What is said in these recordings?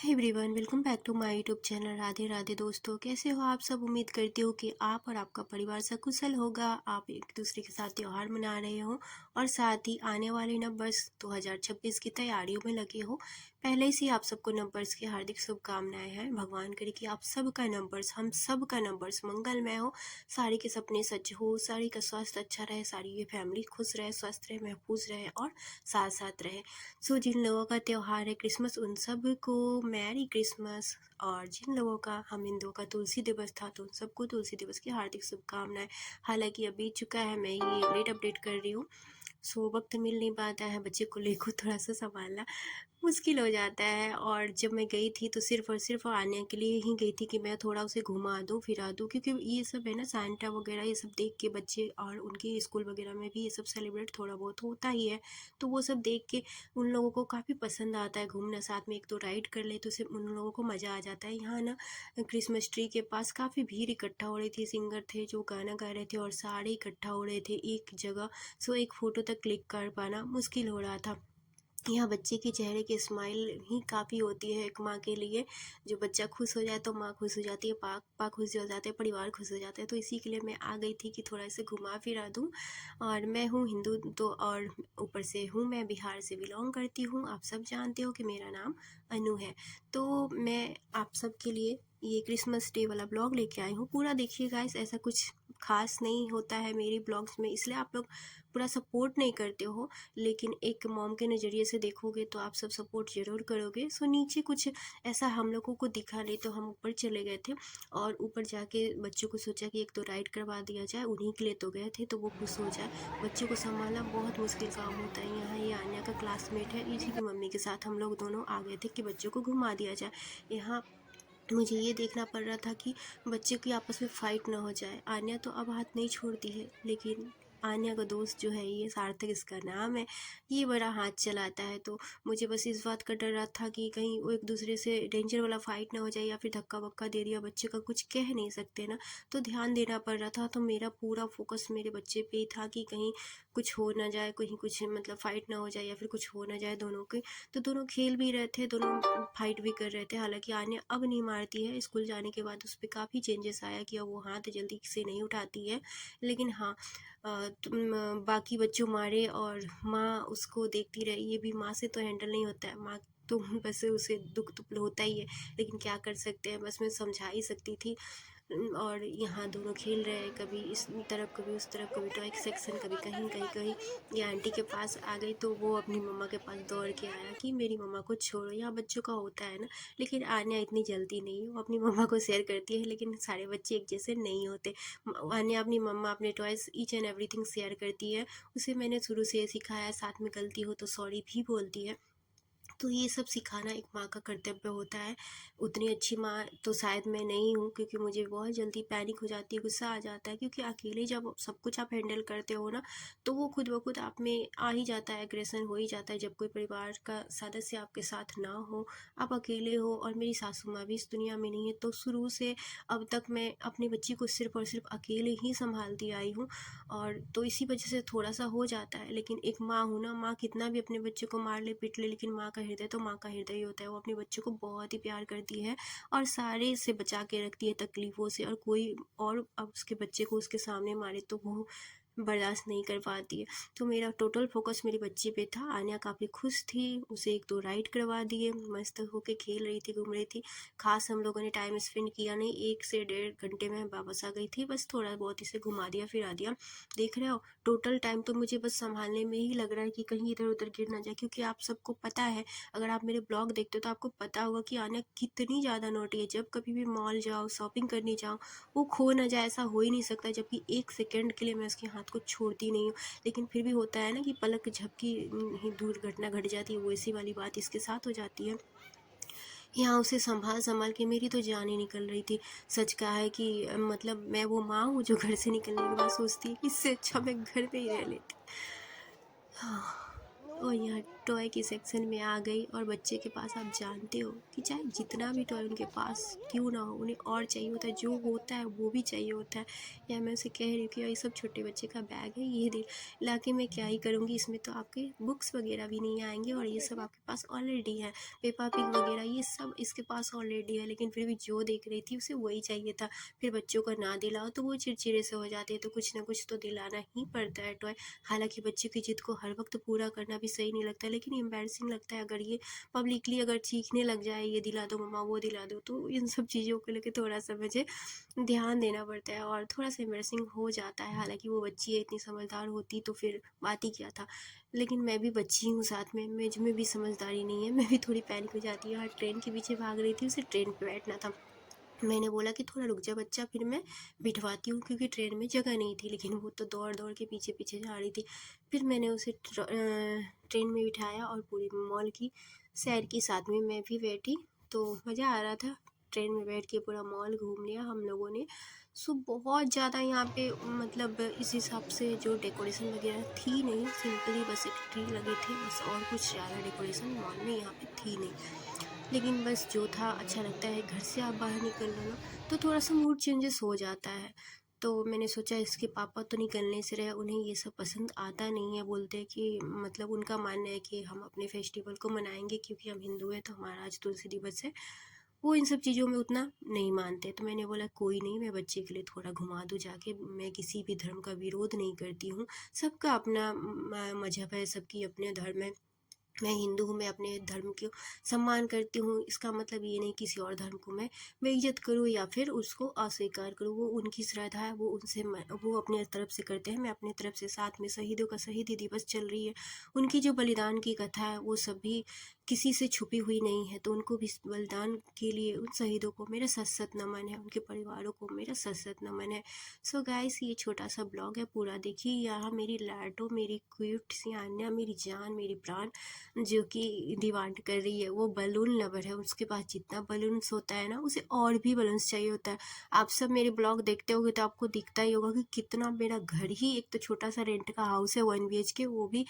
Hey everyone, welcome back to my YouTube channel. Radhe Radhe दोस्तों, कैसे हो आप सब। उम्मीद करती हूँ कि आप और आपका परिवार सकुशल होगा। आप एक दूसरे के साथ त्यौहार मना रहे हो और साथ ही आने वाले नववर्ष 2026 की तैयारियों में लगे हो। पहले से ही आप सबको नववर्ष की हार्दिक शुभकामनाएं हैं। भगवान करे कि आप सबका नववर्ष, हम सब का नववर्ष मंगलमय हो, सारी के सपने सच हो, सारी का स्वास्थ्य अच्छा रहे, सारी की फैमिली खुश रहे, स्वस्थ रहे, महफूज रहे और साथ साथ रहे। सो जिन लोगों का त्यौहार है क्रिसमस, उन सब को मैरी क्रिसमस। और जिन लोगों का, हम हिंदुओं का तुलसी दिवस था, तो उन सबको तुलसी दिवस की हार्दिक शुभकामनाएं। हालांकि अब बीत चुका है, मैं ये लेट अपडेट कर रही हूँ। सो वक्त मिल नहीं पाता है, बच्चे को लेकर थोड़ा सा संभालना मुश्किल हो जाता है। और जब मैं गई थी तो सिर्फ और सिर्फ आने के लिए ही गई थी कि मैं थोड़ा उसे घुमा दूँ फिरा दूँ, क्योंकि ये सब है ना, सांता वगैरह ये सब देख के बच्चे, और उनके स्कूल वगैरह में भी ये सब सेलिब्रेट थोड़ा बहुत होता ही है, तो वो सब देख के उन लोगों को काफ़ी पसंद आता है घूमना। साथ में एक तो राइड कर ले तो सिर्फ उन लोगों को मज़ा आ जाता है। यहाँ ना क्रिसमस ट्री के पास काफ़ी भीड़ इकट्ठा हो रही थी, सिंगर थे जो गाना गा रहे थे और सारे इकट्ठा हो रहे थे एक जगह। सो एक फ़ोटो तक क्लिक कर पाना मुश्किल हो रहा था। यहाँ बच्चे के चेहरे की स्माइल ही काफ़ी होती है एक माँ के लिए। जो बच्चा खुश हो जाए तो माँ खुश हो जाती है, पापा खुश हो जाते हैं, परिवार खुश हो जाता है। तो इसी के लिए मैं आ गई थी कि थोड़ा इसे घुमा फिरा दूँ। और मैं हूँ हिंदू तो, और ऊपर से हूँ मैं बिहार से बिलोंग करती हूँ। आप सब जानते हो कि मेरा नाम अनु है। तो मैं आप सब के लिए ये क्रिसमस डे वाला ब्लॉग लेके आई हूँ। पूरा देखिए गाइस, ऐसा कुछ खास नहीं होता है मेरी ब्लॉग्स में, इसलिए आप लोग पूरा सपोर्ट नहीं करते हो। लेकिन एक मॉम के नज़रिए से देखोगे तो आप सब सपोर्ट ज़रूर करोगे। सो नीचे कुछ ऐसा हम लोगों को दिखा नहीं, तो हम ऊपर चले गए थे। और ऊपर जाके बच्चों को सोचा कि एक तो राइड करवा दिया जाए, उन्हीं के लिए तो गए थे, तो वो खुश हो जाए। बच्चों को संभालना बहुत मुश्किल काम होता है। यहाँ ये आन्या का क्लासमेट है, इसी की मम्मी के साथ हम लोग दोनों आ गए थे कि बच्चों को घुमा दिया जाए। यहाँ मुझे ये देखना पड़ रहा था कि बच्चे की आपस में फ़ाइट ना हो जाए। आन्या तो अब हाथ नहीं छोड़ती है, लेकिन आन्या का दोस्त जो है, ये सार्थक इसका नाम है, ये बड़ा हाथ चलाता है। तो मुझे बस इस बात का डर रहा था कि कहीं वो एक दूसरे से डेंजर वाला फ़ाइट ना हो जाए, या फिर धक्का वक्का दे दिया बच्चे का, कुछ कह नहीं सकते ना, तो ध्यान देना पड़ रहा था। तो मेरा पूरा फोकस मेरे बच्चे पे ही था कि कहीं कुछ हो ना जाए, कहीं कुछ मतलब फ़ाइट ना हो जाए, या फिर कुछ हो ना जाए दोनों के। तो दोनों खेल भी रहे थे, दोनों फाइट भी कर रहे थे। हालांकि आन्या अब नहीं मारती है, स्कूल जाने के बाद उस पर काफ़ी चेंजेस आया कि अब वो हाथ जल्दी से नहीं उठाती है। लेकिन हाँ, बाकी बच्चों मारे और माँ उसको देखती रही, ये भी माँ से तो हैंडल नहीं होता है। माँ तो बस उसे दुख तो होता ही है, लेकिन क्या कर सकते हैं, बस मैं समझा ही सकती थी। और यहाँ दोनों खेल रहे हैं, कभी इस तरफ कभी उस तरफ, कभी टॉय सेक्शन, कभी कहीं कहीं कहीं। ये आंटी के पास आ गई तो वो अपनी मम्मा के पास दौड़ के आया कि मेरी मम्मा को छोड़ो। यहाँ बच्चों का होता है ना, लेकिन आन्या इतनी जल्दी नहीं, वो अपनी मम्मा को शेयर करती है, लेकिन सारे बच्चे एक जैसे नहीं होते। आन्या अपनी मम्मा, अपने toys, each and everything share करती है। उसे मैंने शुरू से सिखाया, साथ में गलती हो तो सॉरी भी बोलती है। तो ये सब सिखाना एक माँ का कर्तव्य होता है। उतनी अच्छी माँ तो शायद मैं नहीं हूँ, क्योंकि मुझे बहुत जल्दी पैनिक हो जाती है, गुस्सा आ जाता है, क्योंकि अकेले जब सब कुछ आप हैंडल करते हो ना, तो वो खुद ब खुद आप में आ ही जाता है, एग्रेशन हो ही जाता है। जब कोई परिवार का सदस्य आपके साथ ना हो, आप अकेले हो, और मेरी सासू माँ भी इस दुनिया में नहीं है, तो शुरू से अब तक मैं अपनी बच्ची को सिर्फ और सिर्फ अकेले ही संभालती आई हूँ। और तो इसी वजह से थोड़ा सा हो जाता है। लेकिन एक माँ हूँ ना, माँ कितना भी अपने बच्चे को मार ले पीट ले, लेकिन माँ का हृदय तो माँ का हृदय ही होता है। वो अपने बच्चों को बहुत ही प्यार करती है और सारे से बचा के रखती है तकलीफ़ों से। और कोई और अब उसके बच्चे को उसके सामने मारे तो वो बर्दाश्त नहीं कर पाती है। तो मेरा टोटल फोकस मेरे बच्चे पे था। आन्या काफ़ी खुश थी, उसे एक दो राइड करवा दिए, मस्त होके खेल रही थी, घूम रही थी। खास हम लोगों ने टाइम स्पेंड किया नहीं, 1 से 1.5 घंटे में वापस आ गई थी। बस थोड़ा बहुत इसे घुमा दिया फिरा दिया। देख रहे हो, टोटल टाइम तो मुझे बस संभालने में ही लग रहा है कि कहीं इधर उधर गिर ना जाए, क्योंकि आप सबको पता है, अगर आप मेरे ब्लॉग देखते हो तो आपको पता होगा कि आन्या कितनी ज़्यादा नोटी है। जब कभी भी मॉल जाओ, शॉपिंग करने जाओ, वो खो ना जाए, ऐसा हो ही नहीं सकता। जबकि 1 सेकंड के लिए मैं उसके हाथ को छोड़ती नहीं हूँ। लेकिन फिर भी होता है ना कि पलक झपकी ही दुर्घटना घट जाती है, वैसी वाली बात इसके साथ हो जाती है। यहाँ उसे संभाल संभाल के मेरी तो जान ही निकल रही थी। सच कहा है कि मतलब मैं वो माँ हूँ जो घर से निकलने के बाद सोचती है कि इससे अच्छा मैं घर में ही रह लेती। हाँ, और यार टॉय के सेक्शन में आ गई। और बच्चे के पास आप जानते हो कि चाहे जितना भी टॉय उनके पास क्यों ना हो, उन्हें और चाहिए होता है, जो होता है वो भी चाहिए होता है। या मैं उसे कह रही हूँ कि ये सब छोटे बच्चे का बैग है, ये दे ला के मैं क्या ही करूँगी, इसमें तो आपके बुक्स वगैरह भी नहीं आएंगे और ये सब आपके पास ऑलरेडी है, पेपा पिग वगैरह ये सब इसके पास ऑलरेडी है। लेकिन फिर भी जो देख रही थी उसे वही चाहिए था। फिर बच्चों को ना दिलाओ तो वो चिड़चिड़े से हो जाते हैं, तो कुछ ना कुछ तो दिलाना ही पड़ता है टॉय। हालांकि बच्चे की जिद को हर वक्त पूरा करना भी सही नहीं लगता, लेकिन एम्बैरसिंग लगता है अगर ये पब्लिकली अगर चीखने लग जाए, ये दिला दो मम्मा, वो दिला दो, तो इन सब चीज़ों को लेकर थोड़ा सा मुझे ध्यान देना पड़ता है और थोड़ा सा एम्बैरसिंग हो जाता है। हालांकि वो बच्ची है, इतनी समझदार होती तो फिर बात ही क्या था। लेकिन मैं भी बच्ची हूँ साथ में, मुझ में भी समझदारी नहीं है, मैं भी थोड़ी पैनिक हो जाती हूँ। हर ट्रेन के पीछे भाग रही थी, उसे ट्रेन पे बैठना था। मैंने बोला कि थोड़ा रुक जा बच्चा, फिर मैं बिठवाती हूँ, क्योंकि ट्रेन में जगह नहीं थी। लेकिन वो तो दौड़ दौड़ के पीछे पीछे जा रही थी। फिर मैंने उसे ट्रेन में बिठाया और पूरी मॉल की सैर की, साथ में मैं भी बैठी। तो मज़ा आ रहा था, ट्रेन में बैठ के पूरा मॉल घूम लिया हम लोगों ने। सो बहुत ज़्यादा यहाँ पे मतलब इस हिसाब से जो डेकोरेशन वगैरह थी नहीं, सिंपली बस एक ट्री लगे थे बस, और कुछ ज़्यादा डेकोरेशन मॉल में यहाँ पे थी नहीं। लेकिन बस जो था अच्छा लगता है, घर से आप बाहर निकल लो ना तो थोड़ा सा मूड चेंजेस हो जाता है। तो मैंने सोचा इसके पापा तो निकलने से रहे, उन्हें ये सब पसंद आता नहीं है, बोलते हैं कि मतलब उनका मानना है कि हम अपने फेस्टिवल को मनाएंगे क्योंकि हम हिंदू हैं, तो हमारा आज तुलसी दिवस है। वो इन सब चीज़ों में उतना नहीं मानते। तो मैंने बोला कोई नहीं, मैं बच्चे के लिए थोड़ा घुमा दूँ जाके, मैं किसी भी धर्म का विरोध नहीं करती हूँ, सबका अपना मजहब है, सबकी अपने धर्म है। मैं हिंदू हूँ, मैं अपने धर्म को सम्मान करती हूँ, इसका मतलब ये नहीं किसी और धर्म को मैं बेइज्जत करूँ या फिर उसको अस्वीकार करूँ। वो उनकी श्रद्धा है, वो उनसे वो अपने तरफ से करते हैं, मैं अपने तरफ से। साथ में शहीदों का शहीदी दिवस चल रही है, उनकी जो बलिदान की कथा है वो सभी किसी से छुपी हुई नहीं है, तो उनको भी बलिदान के लिए उन शहीदों को मेरा सत सत नमन है, उनके परिवारों को मेरा सत सत नमन है। सो गाइस, ये छोटा सा ब्लॉग है, पूरा देखिए। यहाँ मेरी लाडो, मेरी क्यूट सी आन्या, मेरी जान, मेरी प्राण, जो कि डिमांड कर रही है, वो बलून लवर है। उसके पास जितना बलून्स होता है ना, उसे और भी बलून्स चाहिए होता है। आप सब मेरे ब्लॉग देखते होगे तो आपको दिखता ही होगा कि कितना मेरा घर ही एक तो छोटा सा रेंट का हाउस है 1 BHK, वो भी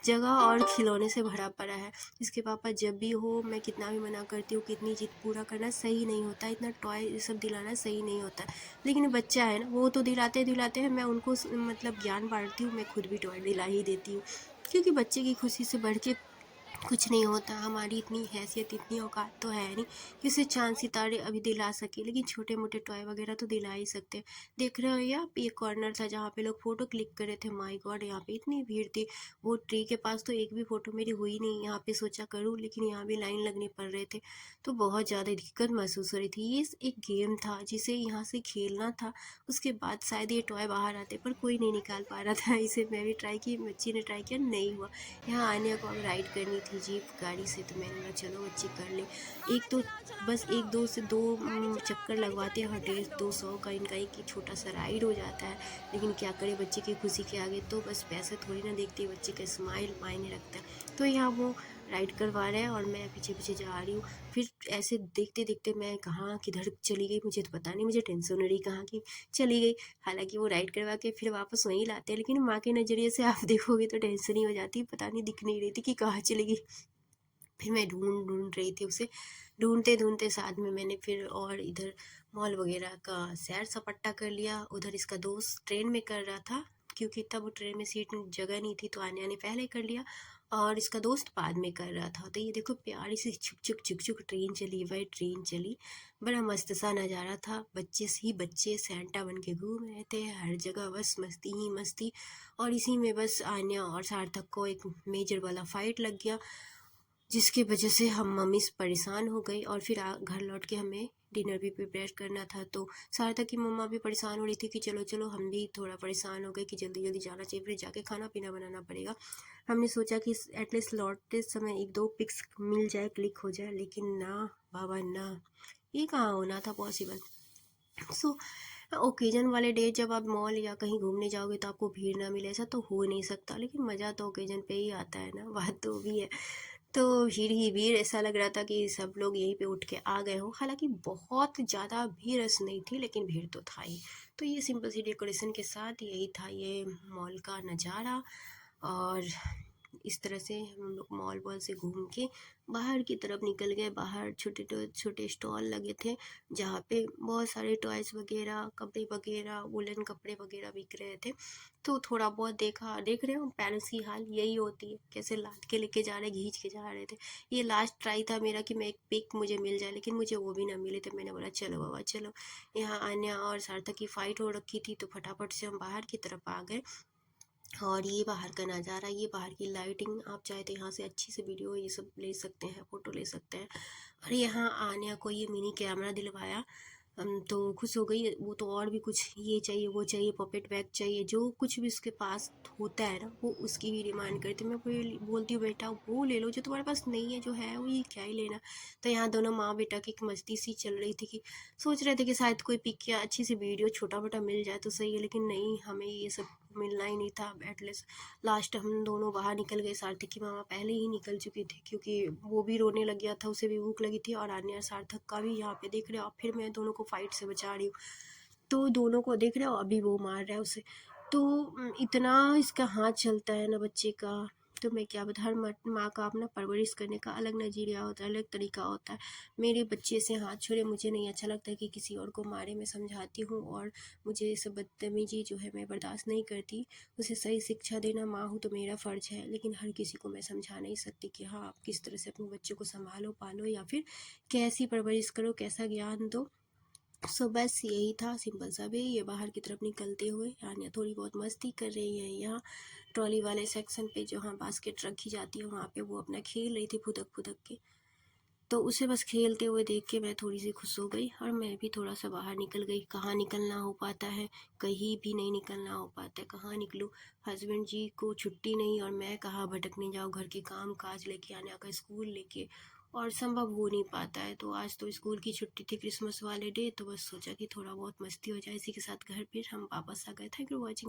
जगह और खिलौने से भरा पड़ा है। इसके पापा जब भी हो, मैं कितना भी मना करती हूँ, कितनी जिद पूरा करना सही नहीं होता, इतना टॉय ये सब दिलाना सही नहीं होता। लेकिन बच्चा है ना, वो तो दिलाते दिलाते हैं, मैं उनको मतलब ज्ञान बांटती हूँ, मैं खुद भी टॉय दिला ही देती हूँ, क्योंकि बच्चे की खुशी से बढ़ के कुछ नहीं होता। हमारी इतनी हैसियत, इतनी औकात तो है नहीं कि उसे चाँद सितारे अभी दिला सके, लेकिन छोटे मोटे टॉय वगैरह तो दिला ही सकते हैं। देख रहे हो ये आप, ये कॉर्नर था जहाँ पे लोग फ़ोटो क्लिक कर रहे थे। माय गॉड, यहाँ पे इतनी भीड़ थी, वो ट्री के पास तो एक भी फ़ोटो मेरी हुई नहीं। यहाँ पे सोचा करूँ, लेकिन यहाँ भी लाइन लगने पड़ रहे थे, तो बहुत ज़्यादा दिक्कत महसूस हो रही थी। ये एक गेम था जिसे यहाँ से खेलना था, उसके बाद शायद ये टॉय बाहर आते, पर कोई नहीं निकाल पा रहा था इसे। मैं भी ट्राई की, बच्ची ने ट्राई किया, नहीं हुआ। यहाँ आने को अब राइड करनी थी जीप गाड़ी से, तो मैंने बोला चलो बच्चे कर ले। एक तो बस एक दो से दो चक्कर लगवाते हैं, 150-200 का इनका एक छोटा सा राइड हो जाता है। लेकिन क्या करे, बच्चे की खुशी के आगे तो बस पैसे थोड़ी ना देखते, बच्चे का स्माइल मायने रखता है। तो यहाँ वो राइड करवा रहे हैं और मैं पीछे पीछे जा रही हूँ। फिर ऐसे देखते देखते मैं कहाँ किधर चली गई मुझे तो पता नहीं, मुझे टेंशन हो रही कहाँ की चली गई। हालांकि वो राइड करवा के फिर वापस वहीं लाते हैं, लेकिन माँ के नज़रिए से आप देखोगे तो टेंशन ही हो जाती, पता नहीं दिख नहीं रही थी कि कहाँ चली गई। फिर मैं ढूंढ ढूंढ रही थी उसे, ढूंढते ढूंढते साथ में मैंने फिर और इधर मॉल वगैरह का सैर सपाटा कर लिया। उधर इसका दोस्त ट्रेन में कर रहा था, क्योंकि तब वो ट्रेन में सीट जगह नहीं थी, तो आने आने पहले कर लिया, और इसका दोस्त बाद में कर रहा था। तो ये देखो प्यारी सी छुक छुक छुक छुक ट्रेन चली, वही ट्रेन चली, बड़ा मस्त सा नज़ारा था। बच्चे से ही बच्चे सेंटा बन के घूम रहे थे हर जगह, बस मस्ती ही मस्ती। और इसी में बस आन्या और सार्थक को एक मेजर वाला फाइट लग गया, जिसकी वजह से हम मम्मी परेशान हो गई। और फिर घर लौट के हमें डिनर भी प्रिपेयर करना था, तो सार्थक की मम्मा भी परेशान हो रही थी कि चलो चलो। हम भी थोड़ा परेशान हो गए कि जल्दी जल्दी जाना चाहिए, फिर जाके खाना पीना बनाना पड़ेगा। हमने सोचा कि एटलीस्ट लौटते समय एक दो पिक्स मिल जाए, क्लिक हो जाए, लेकिन ना बाबा ना, ये कहाँ होना था पॉसिबल। सो ओकेजन वाले डे जब आप मॉल या कहीं घूमने जाओगे तो आपको भीड़ ना मिले, ऐसा तो हो नहीं सकता, लेकिन मज़ा तो ओकेजन पे ही आता है ना, बात तो भी है। तो भीड़ ही भीड़, ऐसा लग रहा था कि सब लोग यहीं पे उठ के आ गए हो। हालांकि बहुत ज़्यादा भीड़ रस नहीं थी, लेकिन भीड़ तो था ही। तो ये सिंपल सी डेकोरेशन के साथ यही था ये मॉल का नज़ारा। और इस तरह से हम लोग मॉल वॉल से घूम के बाहर की तरफ निकल गए। बाहर छोटे छोटे स्टॉल लगे थे जहाँ पे बहुत सारे टॉयज़ वगैरह, कपड़े वगैरह, वुलन कपड़े वगैरह बिक रहे थे। तो थोड़ा बहुत देखा। देख रहे हो पेरेंट्स की हाल यही होती है, कैसे लाद के लेके जा रहे, खींच के जा रहे थे। ये लास्ट ट्राई था मेरा कि मैं एक पिक मुझे मिल जाए, लेकिन मुझे वो भी ना मिली। तो मैंने बोला चलो बाबा चलो। यहाँ आन्या और सार्थक की फ़ाइट हो रखी थी तो फटाफट से हम बाहर की तरफ आ गए। और ये बाहर का नज़ारा, ये बाहर की लाइटिंग, आप चाहे तो यहाँ से अच्छी से वीडियो ये सब ले सकते हैं, फ़ोटो ले सकते हैं। और यहाँ आन्या को ये मिनी कैमरा दिलवाया। तो खुश हो गई वो। तो और भी कुछ ये चाहिए वो चाहिए, पॉकेट बैग चाहिए, जो कुछ भी उसके पास होता है ना वो उसकी भी डिमांड करती है। मैं बोलती हूँ बेटा वो ले लो जो तुम्हारे पास नहीं है, जो है वो ये क्या ही लेना। तो यहाँ दोनों माँ बेटा की एक मस्ती सी चल रही थी कि सोच रहे थे कि शायद कोई पिक या अच्छी सी वीडियो छोटा मोटा मिल जाए तो सही है, लेकिन नहीं, हमें ये सब मिलना ही नहीं था। एटलीस्ट लास्ट हम दोनों बाहर निकल गए। सार्थक की मामा पहले ही निकल चुकी थी क्योंकि वो भी रोने लग गया था, उसे भी भूख लगी थी। और आन्या सार्थक का भी यहाँ पे देख रहे हो। और फिर मैं दोनों को फाइट से बचा रही हूँ, तो दोनों को देख रहे हो अभी वो मार रहा है उसे। तो इतना इसका हाथ चलता है ना बच्चे का। तो मैं क्या बता, हर माँ का अपना परवरिश करने का अलग नज़रिया होता है, अलग तरीका होता है। मेरे बच्चे से हाथ छुड़े, मुझे नहीं अच्छा लगता कि किसी और को मारे। मैं समझाती हूँ और मुझे ये सब बदतमीजी जो है मैं बर्दाश्त नहीं करती। उसे सही शिक्षा देना माँ हूँ तो मेरा फ़र्ज़ है, लेकिन हर किसी को मैं समझा नहीं सकती कि हाँ आप किस तरह से अपने बच्चों को संभालो, पालो, या फिर कैसी परवरिश करो, कैसा ज्ञान दो। सो बस यही था, सिंपल सा भी। ये बाहर की तरफ निकलते हुए आन्या थोड़ी बहुत मस्ती कर रही है। यहाँ ट्रॉली वाले सेक्शन पे जहाँ बास्केट रखी जाती है वहाँ पे वो अपना खेल रही थी फुदक फुदक के। तो उसे बस खेलते हुए देख के मैं थोड़ी सी खुश हो गई और मैं भी थोड़ा सा बाहर निकल गई। कहाँ निकलना हो पाता है, कहीं भी नहीं निकलना हो पाता है। कहाँ निकलूँ, हस्बैंड जी को छुट्टी नहीं और मैं कहाँ भटकने जाऊँ, घर के काम काज लेके, आने का स्कूल लेके, और संभव हो नहीं पाता है। तो आज तो स्कूल की छुट्टी थी, क्रिसमस वाले डे, तो बस सोचा कि थोड़ा बहुत मस्ती हो जाए इसी के साथ। घर फिर हम वापस आ गए। Thank you watching.